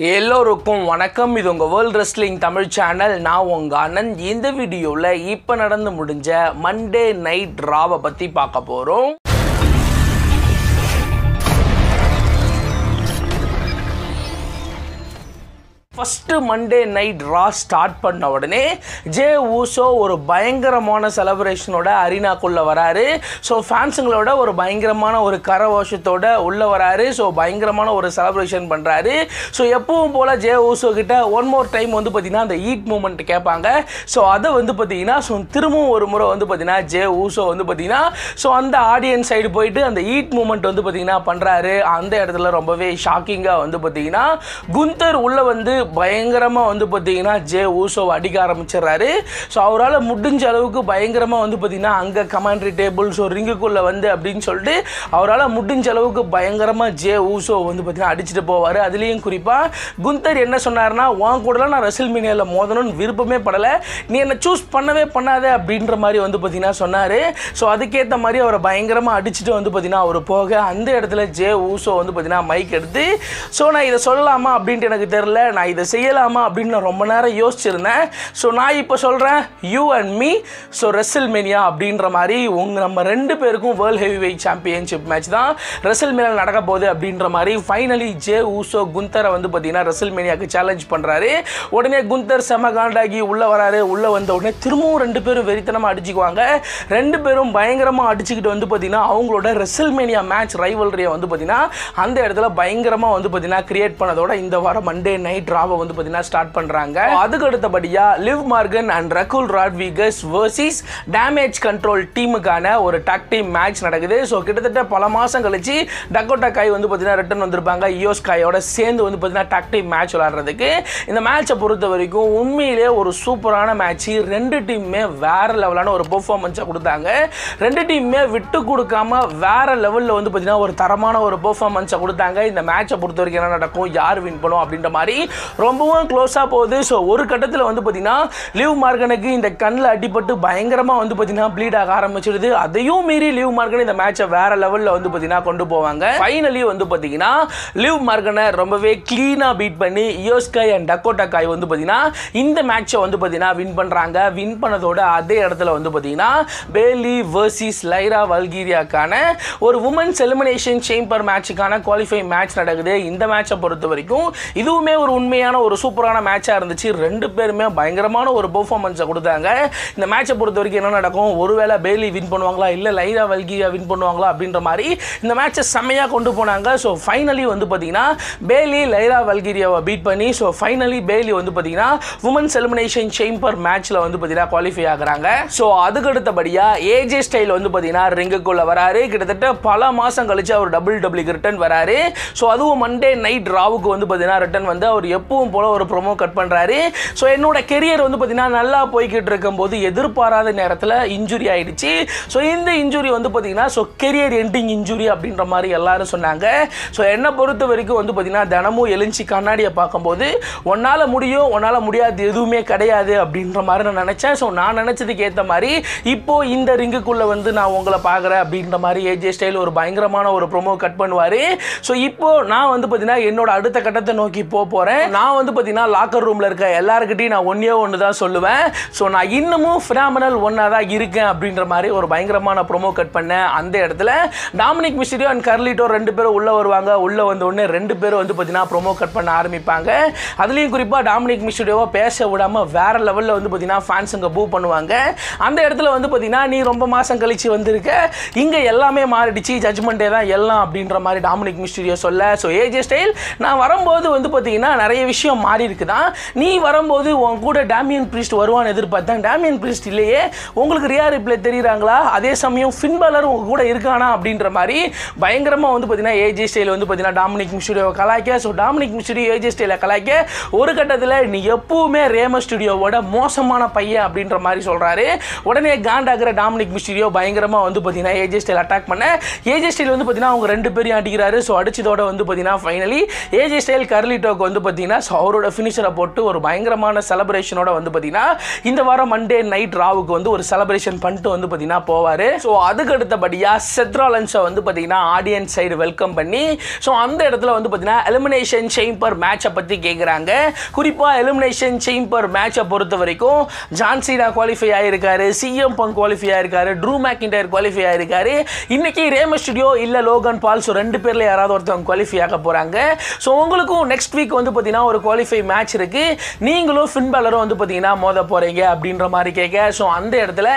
எல்லோருக்கும் வணக்கம். இது உங்கள் வேர்ல்ட் ரெஸ்லிங் தமிழ் சேனல். நான் உங்கள் ஆனந்த். இந்த வீடியோவில் இப்போ நடந்து முடிஞ்ச மண்டே நைட் ராவை பற்றி பார்க்க போகிறோம். First Monday night raw start பண்ண உடனே ஜே ஊசோ ஒரு பயங்கரமான செலப்ரேஷனோட அரினாக்குள்ளே வராரு. ஸோ ஃபேன்ஸுங்களோட ஒரு பயங்கரமான ஒரு கரகோஷத்தோட உள்ளே வராரு. ஸோ பயங்கரமான ஒரு செலப்ரேஷன் பண்ணுறாரு. ஸோ எப்பவும் போல் ஜே ஊசோ கிட்ட ஒன் மோர் டைம் வந்து பார்த்திங்கன்னா அந்த ஈட் மூமெண்ட் கேட்பாங்க. ஸோ அதை வந்து பார்த்திங்கன்னா ஸோ திரும்பவும் ஒரு முறை வந்து பார்த்திங்கன்னா ஜே ஊசோ வந்து பார்த்திங்கன்னா ஸோ அந்த ஆடியன்ஸ் சைடு போயிட்டு அந்த ஈட் மூமெண்ட் வந்து பார்த்திங்கன்னா பண்ணுறாரு. அந்த இடத்துல ரொம்பவே ஷாக்கிங்காக வந்து பார்த்திங்கன்னா குந்தர் உள்ளே வந்து பயங்கரமாக வந்து பார்த்தீங்கன்னா ஜே ஊசோவை அடிக்க ஆரம்பிச்சிடுறாரு. ஸோ அவரால் முடிஞ்ச அளவுக்கு பயங்கரமாக வந்து பார்த்தீங்கன்னா அங்கே கமாண்ட்ரி டேபிள் ஸோ ரிங்குக்குள்ளே வந்து அப்படின்னு சொல்லிட்டு அவரால் முடிஞ்ச அளவுக்கு பயங்கரமாக ஜே ஊசோ வந்து பார்த்தீங்கன்னா அடிச்சுட்டு போவார். அதுலேயும் குறிப்பாக குந்தர் என்ன சொன்னார்னா, உன் கூடலாம் நான் ரெசில்மேனியாவில் மோதணும்னு விருப்பமே படலை, நீ என்னை சூஸ் பண்ணவே பண்ணாத அப்படின்ற மாதிரி வந்து பார்த்தீங்கன்னா சொன்னார். ஸோ அதுக்கேற்ற மாதிரி அவரை பயங்கரமாக அடிச்சுட்டு வந்து பார்த்தீங்கன்னா அவர் போக அந்த இடத்துல ஜே ஊசோ வந்து பார்த்தீங்கன்னா மைக் எடுத்து, ஸோ நான் இதை சொல்லலாமா அப்படின்ட்டு எனக்கு தெரில, நான் இதை செய்யலாமா அப்படின்னு நான் ரொம்ப நேரம் யோசிச்சிருந்தேன். ஸோ நான் இப்போ சொல்கிறேன், you and me so WrestleMania அப்படின்ற மாதிரி நம்ம ரெண்டு பேருக்கும் world heavy weight championship match தான் ரெசில்மேனியா நடக்க போகுது அப்படின்ற மாதிரி ஃபைனலி ஜே ஊசோ குந்தரை வந்து பார்த்தீங்கன்னா ரெசில்மேனியாவுக்கு சேலஞ்ச் பண்ணுறாரு. உடனே குந்தர் செம காண்டாகி உள்ளே வராரு. உள்ளே வந்த உடனே திரும்பவும் ரெண்டு பேரும் வெறித்தனமாக அடிச்சுக்குவாங்க. ரெண்டு பேரும் பயங்கரமாக அடிச்சுக்கிட்டு வந்து பார்த்தீங்கன்னா அவங்களோட ரெசில்மேனியா மேட்ச் ரைவல்ரியை வந்து பார்த்தீங்கன்னா அந்த இடத்துல பயங்கரமாக வந்து பார்த்தீங்கன்னா கிரியேட் பண்ணதோட இந்த வாரம் மண்டே நைட் ராவை வந்து பார்த்தீங்கன்னா ஸ்டார்ட் பண்றாங்க. அதுக்கு அடுத்தபடியா Liv Morgan and Raquel Rodriguez versus damage control டீமுக்கான ஒரு டாக் டீம் மேட்ச் நடக்குது. ஸோ கிட்டத்தட்ட பல மாசம் கழிச்சு டக்கோட்டா காய் வந்து பார்த்தீங்கன்னா ரிட்டர்ன் வந்திருப்பாங்க இயோ ஸ்கையோட சேர்ந்து வந்து பார்த்தீங்கன்னா டாக் டீம் மேட்ச் விளையாடுறதுக்கு. இந்த மேட்சை பொறுத்த வரைக்கும் உண்மையிலே ஒரு சூப்பரான மேட்ச். ரெண்டு டீமுமே வேற லெவலான ஒரு பெர்ஃபார்மன்ஸை கொடுத்தாங்க. ரெண்டு டீமுமே விட்டு கொடுக்காம வேற லெவலில் வந்து பார்த்தீங்கன்னா ஒரு தரமான ஒரு பெர்ஃபார்மன்ஸை கொடுத்தாங்க. இந்த மேட்சை பொறுத்த வரைக்கும் என்ன நடக்கும், யார் வின் பண்ணும் அப்படின்ற மாதிரி ரொம்பவும் க்ளோஸாக போகுது. ஸோ ஒரு கட்டத்தில் வந்து பார்த்தீங்கன்னா லிவ் மார்கனுக்கு இந்த கண்ணில் அடிபட்டு பயங்கரமாக வந்து பார்த்தீங்கன்னா ப்ளீட் ஆக ஆரம்பிச்சிடுது. அதையும் மீறி லிவ் மார்கன் இந்த மேட்சை வேற லெவலில் வந்து பார்த்தீங்கன்னா கொண்டு போவாங்க. ஃபைனலி வந்து பார்த்தீங்கன்னா லிவ் மார்கனை ரொம்பவே க்ளீனாக பீட் பண்ணி இயோ ஸ்கை அண்ட் டக்கோட்டா காய் வந்து பார்த்தீங்கன்னா இந்த மேட்சை வந்து பார்த்தீங்கன்னா வின் பண்ணுறாங்க. வின் பண்ணதோட அதே இடத்துல வந்து பார்த்தீங்கன்னா பேலி வர்சஸ் லைரா வல்கீரியாக்கான ஒரு உமன்ஸ் எலிமினேஷன் சேம்பர் மேட்சுக்கான குவாலிஃபை மேட்ச் நடக்குது. இந்த மேட்சை பொறுத்த வரைக்கும் இதுவுமே ஒரு உண்மையான ஒரு சூப்பரான மேட்சாக இருந்துச்சு. ரெண்டு பேருமே பயங்கரமான ஒரு பெர்ஃபார்மன்ஸை கொடுத்தாங்க. இந்த மேட்சை பொறுத்த வரைக்கும் என்ன நடக்கும், ஒருவேளை பேலி வின் பண்ணுவாங்களா இல்லை லைரா வல்கீரியா வின் பண்ணுவாங்களா அப்படின்ற மாதிரி இந்த மேட்சை செம்மையாக கொண்டு போனாங்க. ஸோ ஃபைனலி வந்து பார்த்தீங்கன்னா பேலி லைரா வல்கீரியாவை பீட் பண்ணி ஸோ ஃபைனலி பேலி வந்து பார்த்தீங்கன்னா உமன்ஸ் எலிமினேஷன் சேம்பர் மேட்ச்சில் வந்து பார்த்தீங்கன்னா குவாலிஃபை ஆகுறாங்க. ஸோ அதுக்கு அடுத்தபடியாக ஏஜே ஸ்டைல் வந்து பார்த்தீங்கன்னா ரிங்குக்குள்ளே வராரு. கிட்டத்தட்ட பல மாதம் கழிச்சு அவர் டபிள்யூக்கு ரிட்டர்ன் வராரு. ஸோ அதுவும் மண்டே நைட் ராவுக்கு வந்து பார்த்தீங்கன்னா ரிட்டர்ன் வந்து அவர் எப்பவும் போல ஒரு ப்ரோமோ கட் பண்ணுறாரு. ஸோ என்னோட கெரியர் வந்து பார்த்தீங்கன்னா நல்லா போய்கிட்டு இருக்கும்போது எதிர்பாராத நேரத்தில் இன்ஜுரி ஆயிடுச்சு. ஸோ இந்த இன்ஜுரி வந்து பார்த்தீங்கன்னா ஸோ கெரியர் எண்டிங் இன்ஜுரி அப்படின்ற மாதிரி எல்லாரும் சொன்னாங்க. ஸோ என்னை பொறுத்த வரைக்கும் வந்து பார்த்தீங்கன்னா தினமும் எழுச்சி கண்ணாடியை பார்க்கும்போது உன்னால் முடியும் உன்னால் முடியாது எதுவுமே கிடையாது அப்படின்ற மாதிரி நான் நினச்சேன். ஸோ நான் நினச்சதுக்கு ஏற்ற மாதிரி இப்போது இந்த ரிங்குக்குள்ளே வந்து நான் உங்களை பார்க்குறேன் அப்படின்ற மாதிரி ஏஜே ஸ்டைல் ஒரு பயங்கரமான ஒரு ப்ரோமோ கட் பண்ணுவார். ஸோ இப்போது நான் வந்து பார்த்தீங்கன்னா என்னோட அடுத்த கட்டத்தை நோக்கி போகிறேன். நான் வந்து பார்த்தீங்கன்னா லாக்கர் ரூமில் இருக்க எல்லாருக்கிட்டையும் நான் ஒன்று தான் சொல்லுவேன். ஸோ நான் இன்னமும் ஃபினாமினல் ஒன்னாக தான் இருக்கேன் அப்படின்ற மாதிரி ஒரு பயங்கரமான ப்ரோமோ கட் பண்ணேன். அந்த இடத்துல டாமினிக் மிஸ்டீரியோ அண்ட் கர்லிட்டோ ரெண்டு பேரும் உள்ளே வருவாங்க. உள்ளே வந்த உடனே ரெண்டு பேரும் வந்து பார்த்தீங்கன்னா ப்ரோமோ கட் பண்ண ஆரம்பிப்பாங்க. அதுலேயும் குறிப்பாக டாமினிக் மிஸ்டீரியோவை பேச விடாமல் வேற லெவலில் வந்து பார்த்தீங்கன்னா ஃபேன்ஸுங்க பூ பண்ணுவாங்க. அந்த இடத்துல வந்து பார்த்தீங்கன்னா நீ ரொம்ப மாதம் கழிச்சு வந்திருக்க, இங்கே எல்லாமே மாறிடுச்சு, ஜட்ஜ்மெண்ட்டே தான் எல்லாம் அப்படின்ற மாதிரி டாமினிக் மிஸ்டீரியோ சொல்ல. ஸோ ஏஜே ஸ்டைல் நான் வரும்போது வந்து பார்த்தீங்கன்னா நிறைய விஷயம் மாறி இருக்குதான், நீ வரும்போது உன் கூட டேமியன் பிரீஸ்ட் வருவான்னு எதிர்பார்த்தேன், டேமியன் பிரீஸ்ட் இல்லையே, உங்களுக்கு ரியா ரிப்ளே தெரியுறாங்களா, அதே சமயம் ஃபின் பாலர் உங்க கூட இருக்கானா அப்படின்ற மாதிரி பயங்கரமாக வந்து பார்த்தீங்கன்னா ஏஜே ஸ்டைல் வந்து பார்த்தீங்கன்னா டாமினிக் மிஸ்டீரியோவை கலாய்க்க. ஸோ டாமினிக் மிஸ்டீரியோ ஏஜே ஸ்டைலை கலாய்க்க ஒரு கட்டத்தில் நீ எப்பவுமே ரேம ஸ்டுடியோவோட மோசமான பையன் அப்படின்ற மாதிரி சொல்கிறாரு. உடனே காண்டாகிற டாமினிக் மிஸ்டீரியோ பயங்கரமாக வந்து பார்த்தீங்கன்னா ஏஜே ஸ்டைல் அட்டாக் பண்ண ஏஜே ஸ்டைல் வந்து பார்த்தீங்கன்னா அவங்க ரெண்டு பேரையும் அடிக்கிறாரு. ஸோ அடிச்சதோட வந்து பார்த்தீங்கன்னா ஃபைனலி ஏஜே ஸ்டைல் கர்லிட்டோக்கு வந்து பார்த்தீங்கன்னா ஸோ அவரோட ஃபினிஷரை போட்டு ஒரு பயங்கரமான செலிப்ரேஷனோட வந்து பார்த்தீங்கன்னா இந்த வாரம் மண்டே நைட் ராவுக்கு வந்து ஒரு செலிப்ரேஷன் பண்ணிட்டு வந்து பார்த்தீங்கன்னா போவார். ஸோ அதுக்கு அடுத்தபடியாக செத் ராலின்ஸை வந்து பார்த்தீங்கன்னா ஆடியன்ஸ் சைடு வெல்கம் பண்ணி ஸோ அந்த இடத்துல வந்து பார்த்தீங்கன்னா எலிமினேஷன் சேம்பர் மேட்சை பற்றி கேட்குறாங்க. குறிப்பாக எலிமினேஷன் சேம்பர் மேட்சை பொறுத்த வரைக்கும் ஜான் சீனா குவாலிஃபை ஆகிருக்காரு, சிஎம் பங்க் குவாலிஃபை ஆகிருக்காரு, ட்ரூ மேக்கின்டையர் குவாலிஃபை ஆகிருக்காரு. இன்னைக்கு ரே மிஸ்டீரியோ இல்லை லோகன் பால், ஸோ ரெண்டு பேரில் யாராவது ஒருத்தவங்க குவாலிஃபை ஆக போகிறாங்க. ஸோ உங்களுக்கும் நெக்ஸ்ட் வீக் வந்து பார்த்தீங்கன்னா ஒரு குவாலிஃபை மேட்ச் இருக்குது, நீங்களும் ஃபின் பேலரும் வந்து பார்த்தீங்கன்னா மோத போகிறீங்க அப்படின்ற மாதிரி கேட்க. ஸோ அந்த இடத்துல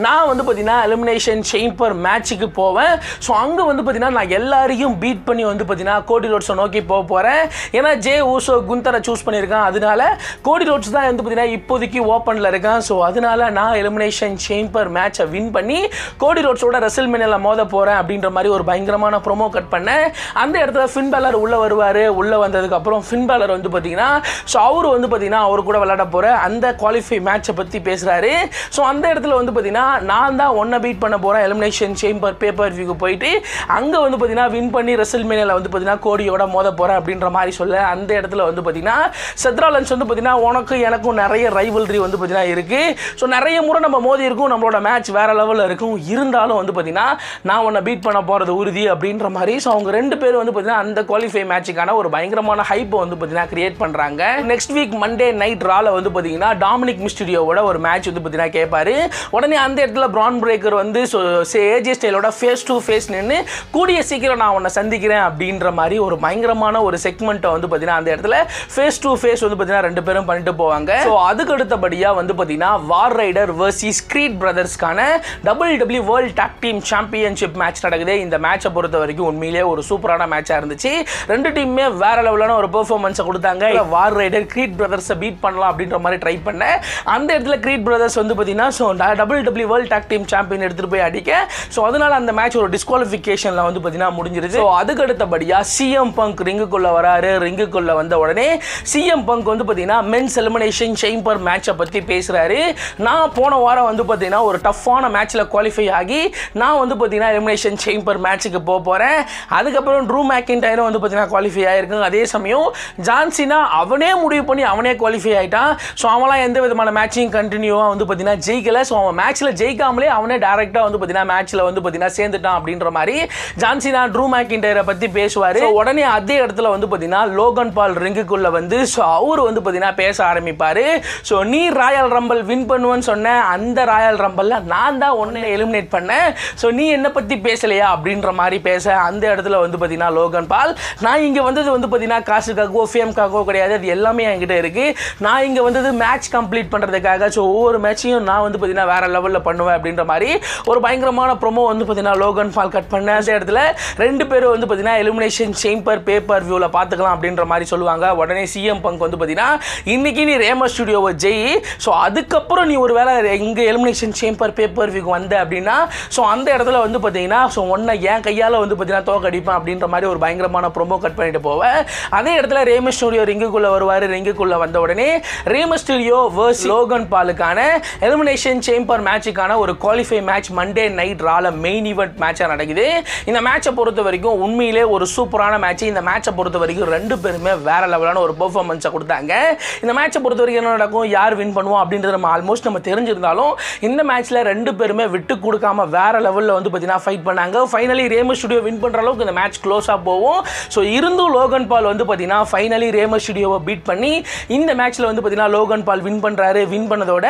நான் வந்து பார்த்தீங்கன்னா எலிமினேஷன் சேம்பர் மேட்சுக்கு போவேன். ஸோ அங்கே வந்து பார்த்தீங்கன்னா நான் எல்லாரையும் பீட் பண்ணி வந்து பார்த்தீங்கன்னா கோடி ரோட்ஸை நோக்கி போக போகிறேன். ஏன்னா ஜே ஊசோ குந்தரை சூஸ் பண்ணியிருக்கான், அதனால கோடி ரோட்ஸ் தான் வந்து பார்த்தீங்கன்னா இப்போதைக்கு ஓப்பனில் இருக்கான். ஸோ அதனால நான் எலிமினேஷன் சேம்பர் மேட்சை வின் பண்ணி கோடி ரோட்ஸோட ரெசல்மேனியால மோத போகிறேன் அப்படின்ற மாதிரி ஒரு பயங்கரமான ப்ரோமோ கட் பண்ணேன். அந்த இடத்துல ஃபின் பேலர் உள்ளே வருவார். உள்ளே வந்ததுக்கு அப்புறம் ஃபின் பேலர் வந்து பார்த்தீங்கன்னா ஸோ அவர் வந்து பார்த்தீங்கன்னா அவர் கூட விளையாட போகிற அந்த குவாலிஃபை மேட்சை பற்றி பேசுகிறாரு. ஸோ அந்த இடத்துல வந்து பார்த்தீங்கன்னா நான் தான் ஒன்றை பீட் பண்ண போகிறேன் எலிமினேஷன் சேம்பர் பேப்பர் வியூக்கு போயிட்டு அங்கே வந்து பார்த்தீங்கன்னா வின் பண்ணி ரெசல்மேனியால வந்து பார்த்தீங்கன்னா கோடியோட மோத போகிறேன் அப்படின்ற மாதிரி சொல்ல. அந்த இடத்துல வந்து பார்த்தீங்கன்னா செத் ராலின்ஸ் வந்து பார்த்தீங்கன்னா உனக்கு எனக்கும் நிறைய ரைவல்ரி வந்து பார்த்தீங்கன்னா இருக்குது. ஸோ நிறைய முறை நம்ம மோதி இருக்கும், நம்மளோட மேட்ச் வேறு லெவலில் இருக்கும், இருந்தாலும் வந்து பார்த்தீங்கன்னா நான் உன்னை பீட் பண்ண போகிறது உறுதி அப்படின்ற மாதிரி. ஸோ அவங்க ரெண்டு பேரும் வந்து பார்த்தீங்கன்னா அந்த குவாலிஃபை மேட்சுக்கான ஒரு பயங்கரமான ஹைப்பை வந்து பார்த்தீங்கன்னா கிரியேட் பண்ணுறாங்க. நெக்ஸ்ட் வீக் மண்டே நைட் ரால வந்து பார்த்தீங்கன்னா டாமினிக் மிஸ்டீரியோவோட ஒரு மேட்ச் வந்து பார்த்தீங்கன்னா கேட்பாரு. உடனே அந்த இடத்துல பிரான் பிரேக்கர் வந்து ஏஜே ஸ்டைலோட ஃபேஸ் டு ஃபேஸ் நின்று கூடிய சீக்கிரம் நான் உன்னை சந்திக்கிறேன் அப்படின்ற மாதிரி ஒரு பயங்கரமான ஒரு செக்மெண்ட்டை வந்து பார்த்தீங்கன்னா அந்த இடத்துல ஃபேஸ் டு ஃபேஸ் வந்து பார்த்தீங்கன்னா ரெண்டு பேரும் பண்ணிட்டு போவாங்க. ஸோ அதுக்கு அடுத்தபடியாக வந்து பார்த்தீங்கன்னா வார் ரைடர் வர்சஸ் கிரீட் பிரதர்ஸ்க்கான WWE world tag team championship match நடக்குது. இந்த மேட்சை பொறுத்த வரைக்கும் உண்மையிலேயே ஒரு சூப்பரான மேட்சாக இருந்துச்சு. ரெண்டு டீமுமே வேற லெவலான ஒரு பெர்ஃபார்மன்ஸை கொடுத்தாங்க. வார் ரைடர் கிரீட் பிரதர்ஸை பீட் பண்ணலாம் அப்படின்ற மாதிரி ட்ரை பண்ணேன். அந்த இடத்துல கிரீட் பிரதர்ஸ் வந்து பார்த்தீங்கன்னா so WWE world tag team champion எடுத்துகிட்டு போய் அடிக்க. ஸோ அதனால அந்த மேட்ச் ஒரு டிஸ்குவாலிஃபிகேஷனில் வந்து பார்த்தீங்கன்னா முடிஞ்சிருச்சு. ஸோ அதுக்கு அடுத்தபடியாக சிஎம் பங்க் ரிங்குக்குள்ள வராரு. ரிங்குக்குள்ள வந்த உடனே சிஎம் பங்க் வந்து பார்த்தீங்கன்னா மென்ஸ் எலிமினேஷன் சேம்பர் மேட்சை பற்றி பேசுகிறாரு. நான் போன வாரம் வந்து பார்த்தீங்கன்னா ஒரு டஃப்பான மேட்ச்சில் குவாலிஃபை ஆகி நான் வந்து பார்த்தீங்கன்னா எலிமினேஷன் சேம்பர் மேட்சுக்கு போக போகிறேன். அதுக்கப்புறம் ட்ரூ மேக்கின்டையரும் வந்து பார்த்தீங்கன்னா குவாலிஃபை ஆகிருக்காங்க. அதே சமயம் ஜான் சீனா அவனே முடிவு பண்ணி அவனே குவாலிஃபை ஆகிட்டான். ஸோ அவன்லாம் எந்த விதமான மேட்சிங் கண்டினியூவாக வந்து பார்த்தீங்கன்னா ஜெயிக்கலை. ஸோ அவன் மேட்ச்சில் ஜெயிக்காமலே அவனே டேரெக்டாக வந்து பார்த்தீங்கன்னா மேட்ச்சில் வந்து பார்த்தீங்கன்னா சேர்ந்துட்டான் அப்படின்ற மாதிரி ஜான் சீனா ட்ரூ மேக்கின்டையரை பற்றி பேசுவார். உடனே அதே இடத்துல வந்து பார்த்தீங்கன்னா லோகன் பால் ரிங்குக்குள்ளே வந்து ஸோ அவர் வந்து பார்த்தீங்கன்னா பேச ஆரம்பிப்பார். ஸோ நீ ராயல் ரம்பிள் வின் பண்ணுவேன்னு சொன்ன அந்த ராயல் ரம்பிளில் நான் தான் ஒன்றை எலிமினேட் பண்ணேன். ஸோ நீ என்னை பற்றி பேசலையா அப்படின்ற மாதிரி பேச. அந்த இடத்துல வந்து பார்த்தீங்கன்னா லோகன் பால் நான் இங்கே வந்தது வந்து பார்த்தீங்கன்னா காசுக்காகவோ ஃபேம்காகவோ கிடையாது, அது எல்லாமே என்கிட்ட இருக்குது. நான் இங்கே வந்தது மேட்ச் கம்ப்ளீட் பண்ணுறதுக்காக. ஸோ ஒவ்வொரு மேட்சையும் நான் வந்து பார்த்தீங்கன்னா வேறு லெவலில் பண்ணுவேன் அப்படின்ற மாதிரி ஒரு பயங்கரமான ப்ரோமோ வந்து பார்த்தீங்கன்னா லோகன் பால் கட் பண்ண. அந்த இடத்துல ரெண்டு பேரும் வந்து பார்த்தீங்கன்னா எலிமினேஷன் சேம்பர் பேப்பர் வியூவில் பார்த்துக்கலாம் அப்படின்ற மாதிரி சொல்லுவாங்க. உடனே சிஎம் பங்க் வந்து பார்த்தீங்கன்னா இன்னைக்கு நீ ரே மிஸ்டீரியோவை ஜெயி, ஸோ அதுக்கப்புறம் நீ ஒரு வேளை இங்கே எலிமினேஷன் சேம்பர் பேப்பர் வியூக்கு வந்த அப்படின்னா ஸோ அந்த இடத்துல வந்து பார்த்தீங்கன்னா ஸோ ஒன்றை என் கையால் வந்து பார்த்தீங்கன்னா தோக்கடிப்பேன் அப்படின்ற மாதிரி ஒரு பயங்கரமான ப்ரோமோ கட் பண்ணிட்டு போவேன். அதே இடத்துல ரே மிஸ்டீரியோ ரிங்குக்குள்ளே வருவார். ரிங்குக்குள்ளே வந்த உடனே ரே மிஸ்டீரியோ வர்சஸ் லோகன் பாலுக்கான எலிமினேஷன் சேம்பர் மேட்சுக்கான ஒரு குவாலிஃபை மேட்ச் மண்டே நைட் ரால மெயின் ஈவெண்ட் மேட்சாக நடக்குது. இந்த மேட்சை பொறுத்த வரைக்கும் உண்மையிலே ஒரு சூப்பரான மேட்ச். இந்த மேட்சை பொறுத்த வரைக்கும் ரெண்டு பேருமே வேற லெவலான ஒரு பெர்ஃபார்மன்ஸை கொடுத்தாங்க. இந்த மேட்சை பொறுத்த வரைக்கும் என்ன நடக்கும், யார் வின் பண்ணுவோம் அப்படின்றது நம்ம ஆல்மோஸ்ட் நம்ம தெரிஞ்சிருந்தாலும் இந்த மேட்ச்ல ரெண்டு பேருமே விட்டு கொடுக்காம வேற லெவலில் வந்து பார்த்தீங்கன்னா ஃபைட் பண்ணாங்க. ஃபைனலி ரே மிஸ்டீரியோ வின் பண்ணுற அளவுக்கு இந்த மேட்ச் க்ளோஸாக போகும். ஸோ இருந்தும் லோகன் பால் வந்து பார்த்தீங்கன்னா ஃபைனலி ரே மிஸ்டீரியோவை பீட் பண்ணி இந்த மேட்ச்சில் வந்து பார்த்தீங்கன்னா லோகன் பால் வின் பண்ணுறாரு. வின் பண்ணதோட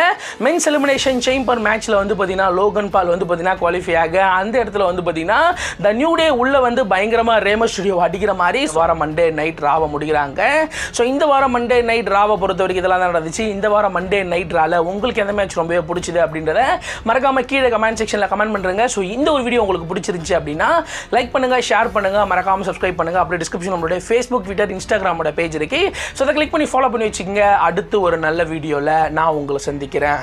மென்ஸ் எலிமினேஷன் சேம்பர் மேட்ச்சில் வந்து பார்த்தீங்கன்னா லோகன் பால் வந்து பார்த்தீங்கன்னா குவாலிஃபை ஆக அந்த இடத்துல வந்து பார்த்தீங்கன்னா த நியூ டே உள்ள வந்து பயங்கரமாக ரே மிஸ்டீரியோ அடிக்கிற மாதிரி வாரம் மண்டே நைட் ராவை முடிக்கிறாங்க. ஸோ இந்த வாரம் மண்டே நைட் ராவை பொறுத்த வரைக்கும் இதெல்லாம் தான் நடந்துச்சு. இந்த வாரம் மண்டே நைட் ரால உங்களுக்கு எந்த மேட்ச் ரொம்பவே பிடிச்சது அப்படின்றத மறக்காம கீழே கமெண்ட் செக்ஷனில் கமெண்ட் பண்ணுங்க. ஸோ இந்த ஒரு வீடியோ உங்களுக்கு பிடிச்சிருந்துச்சு அப்படின்னா லைக் பண்ணுங்க, ஷேர் பண்ணுங்க, மறக்காம சப்ஸ்கிரைப் பண்ணுங்க. அப்படியே டிஸ்கிரிப்ஷன் நம்மளுடைய ஃபேஸ்புக், ட்விட்டர், இன்ஸ்டாகிராமோட பேஜ் இருக்கு. ஸோ அதை கிளிக் பண்ணி ஃபாலோ பண்ணி வச்சுக்கோங்க. அடுத்து ஒரு நல்ல வீடியோவில் நான் உங்களை சந்திக்கிறேன்.